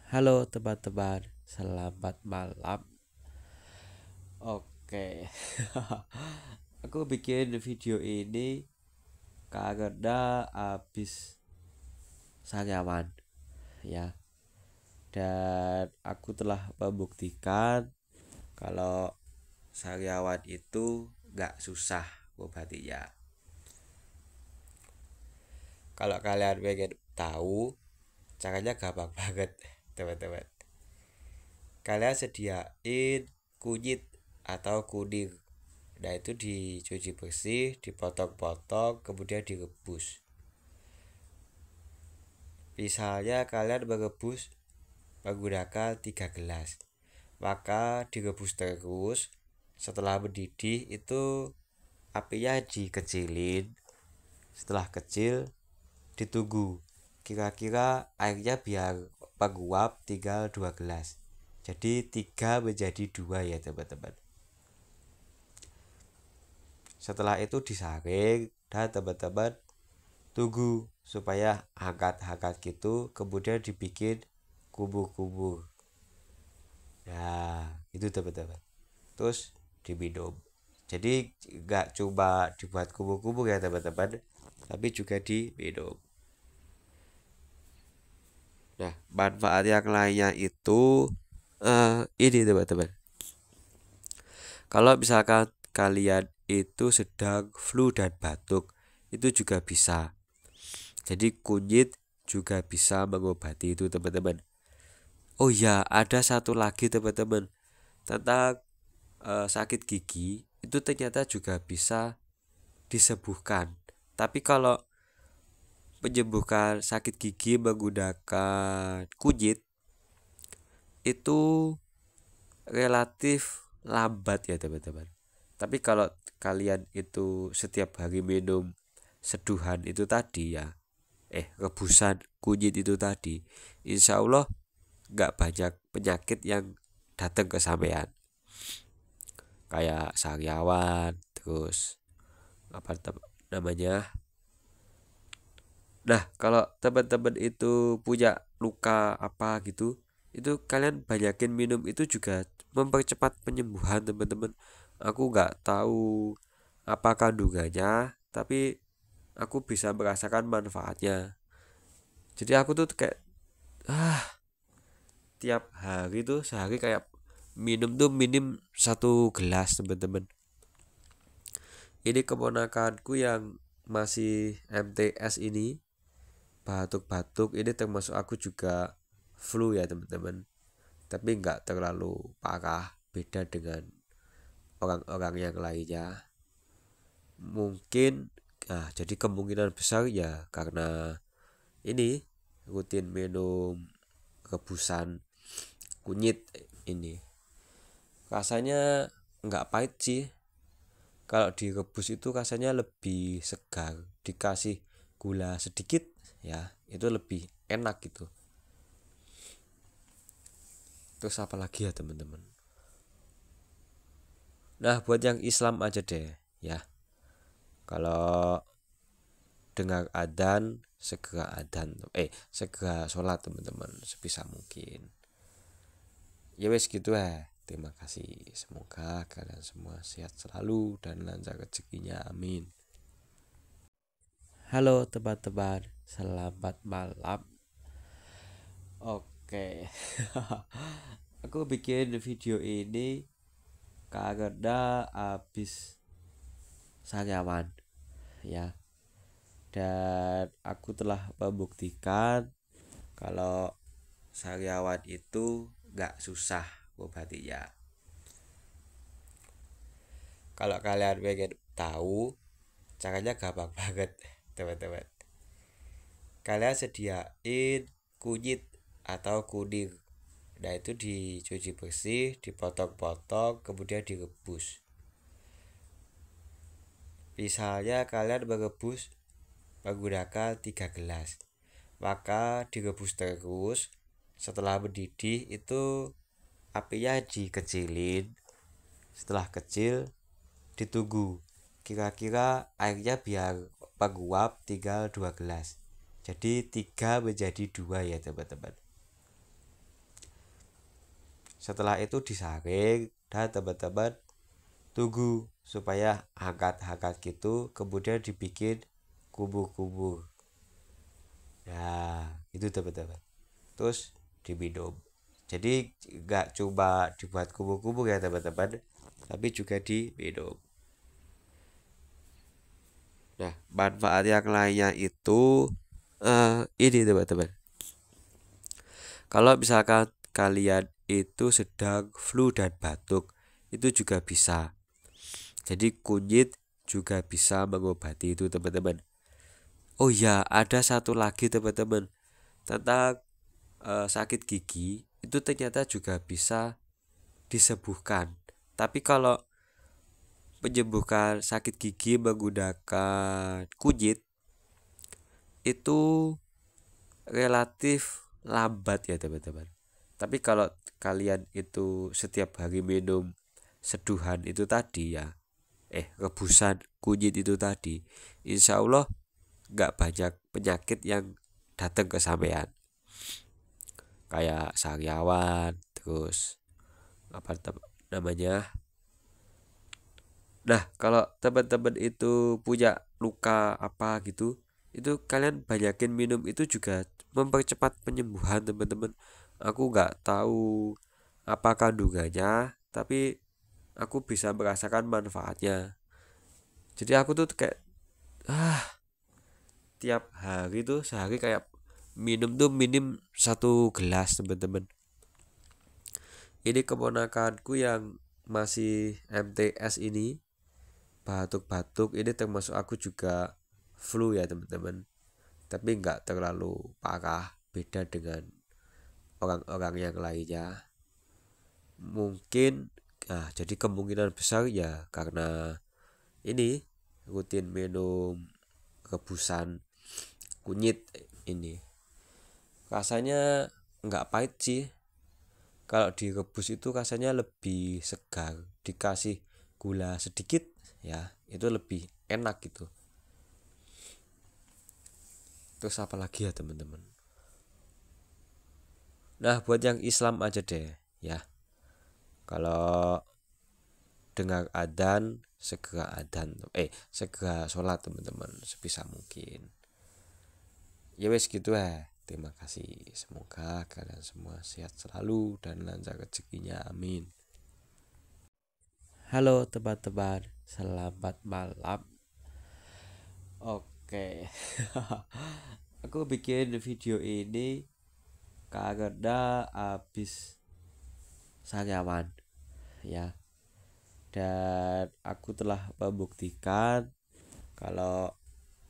Halo teman-teman, selamat malam. Oke, aku bikin video ini karena habis sariawan ya, dan aku telah membuktikan kalau sariawan itu nggak susah ngobatinya. Kalau kalian pengen tahu, caranya gampang banget, teman-teman. Kalian sediain kunyit atau kuning. Nah, itu dicuci bersih, dipotong-potong, kemudian direbus. Misalnya kalian merebus menggunakan 3 gelas, maka direbus terus. Setelah mendidih itu apinya dikecilin. Setelah kecil ditunggu. Kira-kira airnya biar menguap, tinggal 2 gelas. Jadi 3 menjadi 2 ya teman-teman. Setelah itu disaring dan teman-teman tunggu supaya hangat-hangat gitu, kemudian dibikin kubur-kubur. Nah, itu teman-teman. Terus diminum. Jadi nggak cuma dibuat kubur-kubur ya teman-teman, tapi juga diminum. Nah, manfaat yang lainnya itu ini teman-teman. Kalau misalkan kalian itu sedang flu dan batuk, itu juga bisa. Jadi kunyit juga bisa mengobati itu teman-teman. Oh ya, ada satu lagi teman-teman tentang sakit gigi itu ternyata juga bisa disembuhkan. Tapi kalau menyembuhkan sakit gigi menggunakan kunyit itu relatif lambat ya teman-teman. Tapi kalau kalian itu setiap hari minum seduhan itu tadi ya, rebusan kunyit itu tadi, insya Allah nggak banyak penyakit yang datang ke sampean kayak sariawan terus apa namanya. Nah, kalau teman-teman itu punya luka apa gitu, itu kalian banyakin minum itu juga mempercepat penyembuhan teman-teman. Aku nggak tahu apa kandungannya, tapi aku bisa merasakan manfaatnya. Jadi aku tuh kayak tiap hari tuh sehari kayak minum tuh minim 1 gelas teman-teman. Ini keponakanku yang masih MTS ini batuk-batuk, ini termasuk aku juga flu ya teman-teman, tapi nggak terlalu parah, beda dengan orang-orang yang lainnya. Mungkin jadi kemungkinan besar ya karena ini rutin minum rebusan kunyit ini. Rasanya nggak pahit sih. Kalau direbus itu rasanya lebih segar, dikasih gula sedikit ya, itu lebih enak gitu. Terus apa lagi ya teman-teman? Nah, buat yang Islam aja deh ya. Kalau dengar adzan segera sholat teman-teman sebisa mungkin. Ya wes gitu ya. Terima kasih. Semoga kalian semua sehat selalu dan lancar rezekinya. Amin. Halo teman-teman, selamat malam. Oke, aku bikin video ini karena habis sariawan ya, dan aku telah membuktikan kalau sariawan itu nggak susah ngobatinya. Kalau kalian pengen tahu, caranya gampang banget teman-teman. Kalian sediain kunyit atau kuning. Nah, itu dicuci bersih, dipotong-potong, kemudian direbus. Misalnya kalian merebus menggunakan 3 gelas, maka direbus terus. Setelah mendidih itu apinya dikecilin. Setelah kecil ditunggu. Kira-kira airnya biar menguap, tinggal 2 gelas. Jadi 3 menjadi 2 ya teman-teman. Setelah itu disaring dan teman-teman tunggu supaya hangat-hangat gitu, kemudian dibikin kubu-kubu. Nah, itu teman-teman. Terus diminum. Jadi nggak cuma dibuat kubu-kubu ya teman-teman, tapi juga diminum. Nah, manfaat yang lainnya itu ini teman-teman. Kalau misalkan kalian itu sedang flu dan batuk, itu juga bisa. Jadi kunyit juga bisa mengobati itu teman-teman. Oh ya, ada satu lagi teman-teman tentang sakit gigi itu ternyata juga bisa disembuhkan. Tapi kalau menyembuhkan sakit gigi menggunakan kunyit itu relatif lambat ya teman-teman. Tapi kalau kalian itu setiap hari minum seduhan itu tadi ya, rebusan kunyit itu tadi, insya Allah nggak banyak penyakit yang datang ke sampean. Kayak sariawan, terus apa namanya. Nah, kalau teman-teman itu punya luka apa gitu, itu kalian banyakin minum itu juga mempercepat penyembuhan teman-teman. Aku nggak tahu apa kandungannya, tapi aku bisa merasakan manfaatnya. Jadi aku tuh kayak tiap hari tuh sehari kayak minum tuh minim 1 gelas teman-teman. Ini keponakanku yang masih MTS ini batuk-batuk ini termasuk aku juga flu ya teman-teman, tapi nggak terlalu parah, beda dengan orang-orang yang lainnya mungkin. Nah, jadi kemungkinan besar ya karena ini rutin minum rebusan kunyit ini. Rasanya nggak pahit sih, kalau direbus itu rasanya lebih segar, dikasih gula sedikit ya itu lebih enak gitu. Terus apa lagi ya teman-teman? Nah, buat yang Islam aja deh ya, kalau dengar adzan segera sholat teman-teman sebisa mungkin. Ya wes gitu ya. Terima kasih. Semoga kalian semua sehat selalu dan lancar rezekinya. Amin. Halo teman-teman, selamat malam. Oke. Aku bikin video ini karena habis sariawan ya. Dan aku telah membuktikan kalau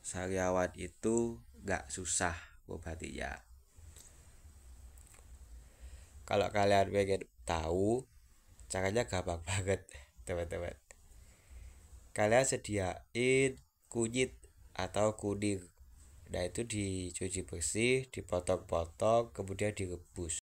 sariawan itu nggak susah obatinya. Kalau kalian pengen tahu caranya gampang banget teman-teman. Kalian sediain kunyit atau kuning. Nah itu dicuci bersih, dipotong-potong, kemudian direbus.